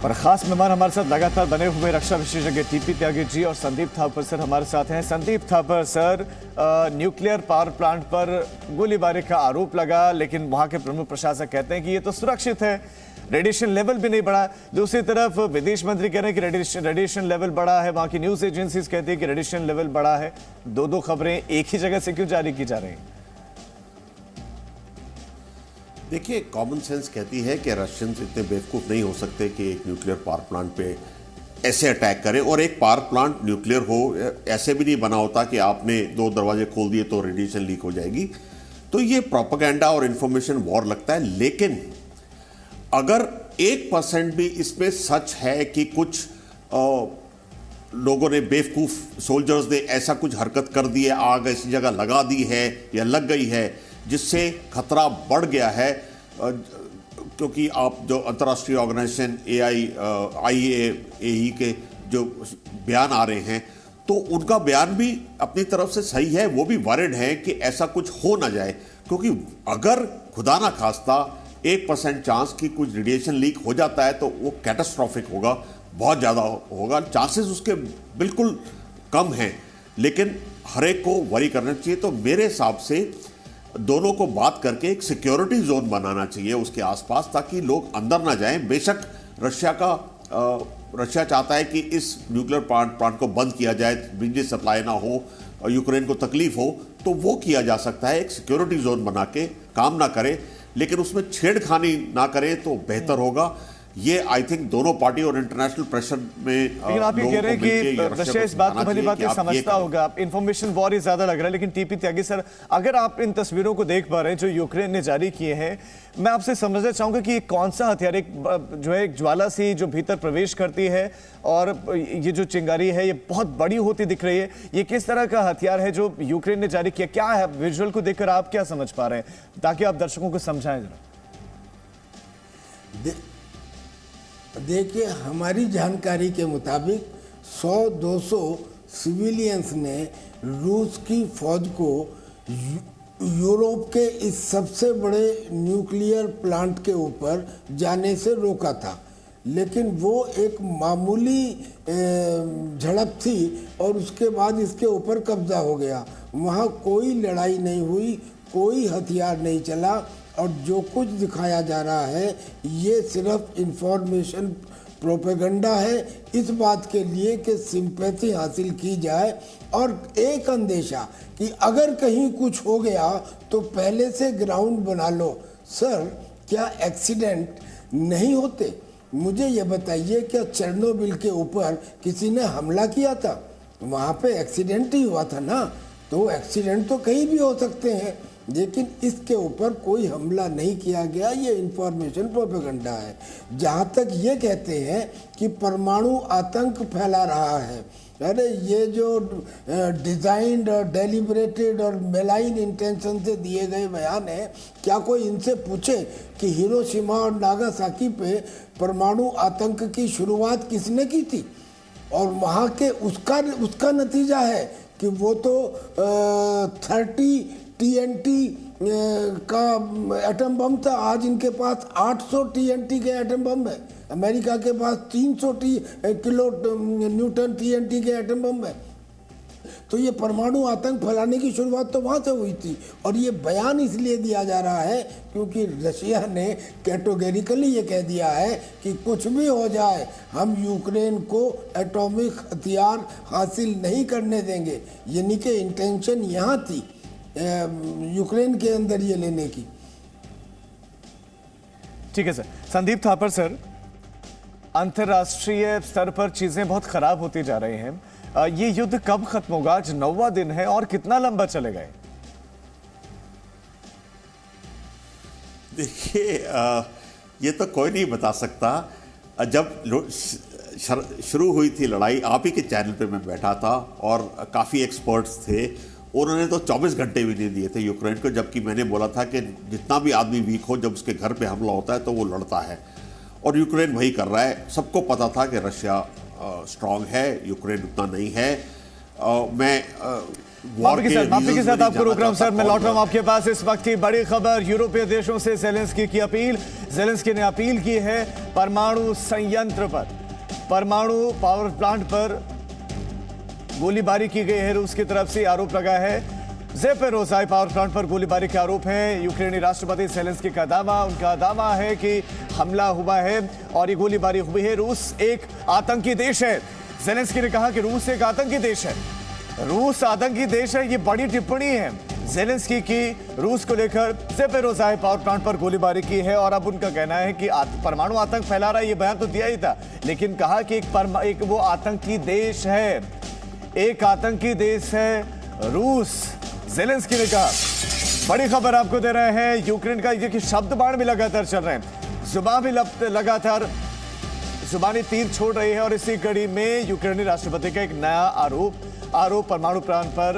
और खास मेहमान हमारे साथ लगातार बने हुए रक्षा विशेषज्ञ टीपी त्यागी जी और संदीप थापर सर हमारे साथ हैं। Sandeep Thapar sir, nuclear power plant पर गोलीबारी का आरोप लगा, लेकिन वहां के प्रमुख प्रशासक कहते हैं कि ये तो सुरक्षित है, रेडिएशन लेवल भी नहीं बढ़ा। दूसरी तरफ विदेश मंत्री कह रहे हैं कि रेडिएशन लेवल बढ़ा है, वहां की न्यूज एजेंसीज कहती है कि रेडिएशन लेवल बढ़ा है। दो खबरें एक ही जगह से क्यों जारी की जा रही हैं? देखिए, कॉमन सेंस कहती है कि रशियंस इतने बेवकूफ़ नहीं हो सकते कि एक न्यूक्लियर पावर प्लांट पे ऐसे अटैक करें। और एक पावर प्लांट न्यूक्लियर हो ऐसे भी नहीं बना होता कि आपने 2 दरवाजे खोल दिए तो रेडिएशन लीक हो जाएगी। तो ये प्रोपेगेंडा और इंफॉर्मेशन वॉर लगता है। लेकिन अगर 1% भी इसमें सच है कि कुछ लोगों ने, बेवकूफ़ सोल्जर्स ने ऐसा कुछ हरकत कर दी है, आग ऐसी जगह लगा दी है या लग गई है जिससे खतरा बढ़ गया है, क्योंकि आप जो अंतर्राष्ट्रीय ऑर्गेनाइजेशन IAEA के जो बयान आ रहे हैं, तो उनका बयान भी अपनी तरफ से सही है। वो भी वरिड है कि ऐसा कुछ हो ना जाए, क्योंकि अगर खुदा ना खास्ता 1% चांस कि कुछ रेडिएशन लीक हो जाता है तो वो कैटास्ट्रॉफिक होगा, बहुत ज़्यादा होगा। चांसेस उसके बिल्कुल कम हैं, लेकिन हर एक को वरी करना चाहिए। तो मेरे हिसाब से दोनों को बात करके एक सिक्योरिटी जोन बनाना चाहिए उसके आसपास, ताकि लोग अंदर ना जाएं। बेशक रशिया चाहता है कि इस न्यूक्लियर प्लांट को बंद किया जाए, बिजली सप्लाई ना हो और यूक्रेन को तकलीफ हो, तो वो किया जा सकता है। एक सिक्योरिटी जोन बना के काम ना करे, लेकिन उसमें छेड़खानी ना करे तो बेहतर होगा। ये आई थिंक दोनों पार्टी और इंटरनेशनल प्रेशर में, लेकिन आप ये कह रहे हैं कि रशिया इस बात को भली बात समझता होगा। इंफॉर्मेशन वॉर ही ज्यादा लग रहा है। लेकिन टीपी त्यागी सर, अगर आप इन तस्वीरों को देख पा रहे हैं जो यूक्रेन ने जारी किए हैं, मैं आपसे समझना चाहूंगा कि ये कौन सा हथियार, एक जो है एक ज्वाला सी जो भीतर प्रवेश करती है और ये जो चिंगारी है ये बहुत बड़ी होती दिख रही है, ये किस तरह का हथियार है जो यूक्रेन ने जारी किया? क्या है विजुअल को देखकर आप क्या समझ पा रहे हैं, ताकि आप दर्शकों को समझाएं जरा। देखिए, हमारी जानकारी के मुताबिक 100-200 सिविलियंस ने रूस की फौज को यूरोप के इस सबसे बड़े न्यूक्लियर प्लांट के ऊपर जाने से रोका था। लेकिन वो एक मामूली झड़प थी और उसके बाद इसके ऊपर कब्जा हो गया। वहाँ कोई लड़ाई नहीं हुई, कोई हथियार नहीं चला, और जो कुछ दिखाया जा रहा है ये सिर्फ इंफॉर्मेशन प्रोपेगेंडा है, इस बात के लिए कि सिंपैथी हासिल की जाए और एक अंदेशा कि अगर कहीं कुछ हो गया तो पहले से ग्राउंड बना लो। सर, क्या एक्सीडेंट नहीं होते? मुझे ये बताइए, क्या चेर्नोबिल के ऊपर किसी ने हमला किया था? वहाँ पे एक्सीडेंट ही हुआ था ना। तो एक्सीडेंट तो कहीं भी हो सकते हैं, लेकिन इसके ऊपर कोई हमला नहीं किया गया। ये इंफॉर्मेशन प्रोपेगेंडा है। जहाँ तक ये कहते हैं कि परमाणु आतंक फैला रहा है, अरे ये जो डिज़ाइंड और डेलिब्रेटेड और मेलाइन इंटेंशन से दिए गए बयान है, क्या कोई इनसे पूछे कि हिरोशिमा और नागासाकी पे परमाणु आतंक की शुरुआत किसने की थी? और वहाँ के उसका नतीजा है कि वो तो 30 TNT का एटम बम था। आज इनके पास 800 TNT के एटम बम है। अमेरिका के पास 300 किलो न्यूटन TNT के एटम बम है। तो ये परमाणु आतंक फैलाने की शुरुआत तो वहाँ से हुई थी। और ये बयान इसलिए दिया जा रहा है क्योंकि रशिया ने कैटेगोरिकली ये कह दिया है कि कुछ भी हो जाए, हम यूक्रेन को एटॉमिक हथियार हासिल नहीं करने देंगे। यानी कि इंटेंशन यहाँ थी यूक्रेन के अंदर ये लेने की। ठीक है सर। संदीप थापर सर, अंतरराष्ट्रीय स्तर पर चीजें बहुत खराब होती जा रही हैं। ये युद्ध कब खत्म होगा? आज 9वां दिन है और कितना लंबा चलेगा? देखिए, ये तो कोई नहीं बता सकता। जब शुरू हुई थी लड़ाई, आप ही के चैनल पे मैं बैठा था और काफ़ी एक्सपर्ट्स थे, उन्होंने तो 24 घंटे भी नहीं दिए थे यूक्रेन को, जबकि मैंने बोला था कि जितना भी आदमी वीक हो, जब उसके घर पे हमला होता है तो वो लड़ता है, और यूक्रेन वही कर रहा है। सबको पता था कि रशिया स्ट्रांग है, यूक्रेन उतना नहीं है। मैं माफी के साथ आपको रोक रहा हूं सर, मैं लौट रहा हूं आपके पास। इस वक्त की बड़ी खबर, यूरोपीय देशों से ज़ेलेंस्की की अपील। ज़ेलेंस्की ने अपील की है परमाणु संयंत्र पर, परमाणु पावर प्लांट पर गोलीबारी की गई है, रूस की तरफ से आरोप लगा है। ज़ेपोरिज़िया पावर प्लांट पर गोलीबारी के आरोप हैं। यूक्रेनी राष्ट्रपति ज़ेलेंस्की का दावा, उनका दावा है कि हमला हुआ है और ये गोलीबारी हुई है। रूस एक आतंकी देश है। ज़ेलेंस्की ने कहा कि रूस एक आतंकी देश है, रूस आतंकी देश है। ये बड़ी टिप्पणी है ज़ेलेंस्की की रूस को लेकर। ज़ेपोरिज़िया पावर प्लांट पर गोलीबारी की है और अब उनका कहना है कि परमाणु आतंक फैला रहा है। ये बयान तो दिया ही था, लेकिन कहा कि एक वो आतंकी देश है, एक आतंकी देश है रूस, ज़ेलेंस्की ने कहा। बड़ी खबर आपको दे रहे हैं, यूक्रेन का ये शब्द बाण भी लगातार चल रहे हैं, जुबान भी लगातार जुबानी तीर छोड़ रही है। और इसी कड़ी में यूक्रेनी राष्ट्रपति का एक नया आरोप परमाणु प्लांट पर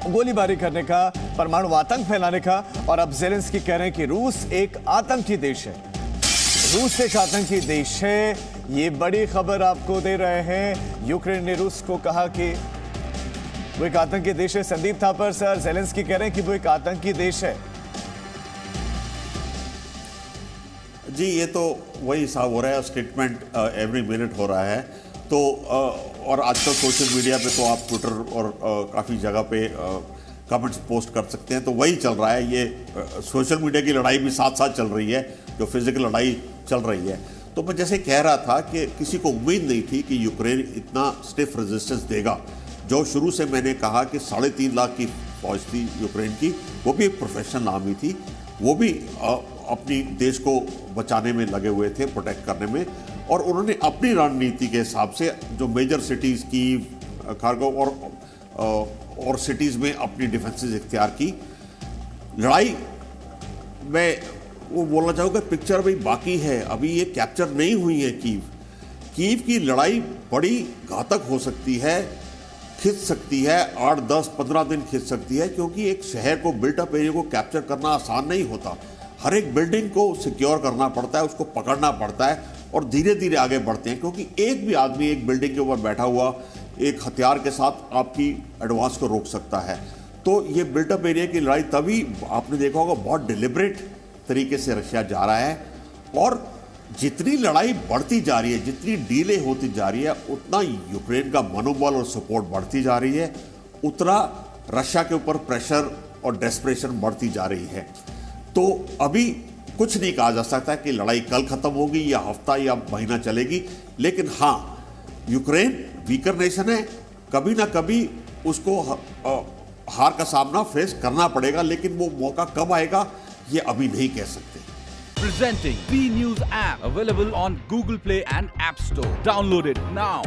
गोलीबारी करने का, परमाणु आतंक फैलाने का। और अब ज़ेलेंस्की कह रहे हैं कि रूस एक आतंकी देश है, रूस एक आतंकी देश है। ये बड़ी खबर आपको दे रहे हैं। यूक्रेन ने रूस को कहा कि वो एक आतंकी देश है। संदीप थापर सर, ज़ेलेंस्की कह रहे हैं कि वो एक आतंकी देश है। जी, ये तो वही हिसाब हो रहा है, स्टेटमेंट एवरी मिनट हो रहा है। तो और आजकल सोशल मीडिया पे तो आप ट्विटर और काफ़ी जगह पे कमेंट्स पोस्ट कर सकते हैं, तो वही चल रहा है। ये सोशल मीडिया की लड़ाई भी साथ साथ चल रही है, जो फिजिकल लड़ाई चल रही है। तो मैं जैसे कह रहा था कि किसी को उम्मीद नहीं थी कि यूक्रेन इतना स्टिफ रेजिस्टेंस देगा। जो शुरू से मैंने कहा कि 3.5 लाख की फौज थी यूक्रेन की, वो भी एक प्रोफेशनल आर्मी थी, वो भी अपनी देश को बचाने में लगे हुए थे, प्रोटेक्ट करने में। और उन्होंने अपनी रणनीति के हिसाब से जो मेजर सिटीज़ की खार्कोव और सिटीज़ में अपनी डिफेंसेस इख्तियार की। लड़ाई मैं वो बोलना चाहूँगा, पिक्चर भी बाकी है, अभी ये कैप्चर नहीं हुई है कीव की लड़ाई बड़ी घातक हो सकती है, खिंच सकती है, 8, 10, 15 दिन खिंच सकती है, क्योंकि एक शहर को, बिल्टअप एरिया को कैप्चर करना आसान नहीं होता। हर एक बिल्डिंग को सिक्योर करना पड़ता है, उसको पकड़ना पड़ता है और धीरे धीरे आगे बढ़ते हैं, क्योंकि एक भी आदमी एक बिल्डिंग के ऊपर बैठा हुआ एक हथियार के साथ आपकी एडवांस को रोक सकता है। तो ये बिल्टअप एरिया की लड़ाई तभी आपने देखा होगा बहुत डिलिबरेट तरीके से रशिया जा रहा है। और जितनी लड़ाई बढ़ती जा रही है, जितनी डीले होती जा रही है, उतना यूक्रेन का मनोबल और सपोर्ट बढ़ती जा रही है, उतना रशिया के ऊपर प्रेशर और डेस्परेशन बढ़ती जा रही है। तो अभी कुछ नहीं कहा जा सकता कि लड़ाई कल खत्म होगी या हफ्ता या महीना चलेगी, लेकिन हाँ, यूक्रेन वीकर नेशन है, कभी ना कभी उसको हार का सामना फेस करना पड़ेगा, लेकिन वो मौका कब आएगा ये अभी नहीं कह सकते। Presenting B News app, available on Google Play and App Store. Download it now.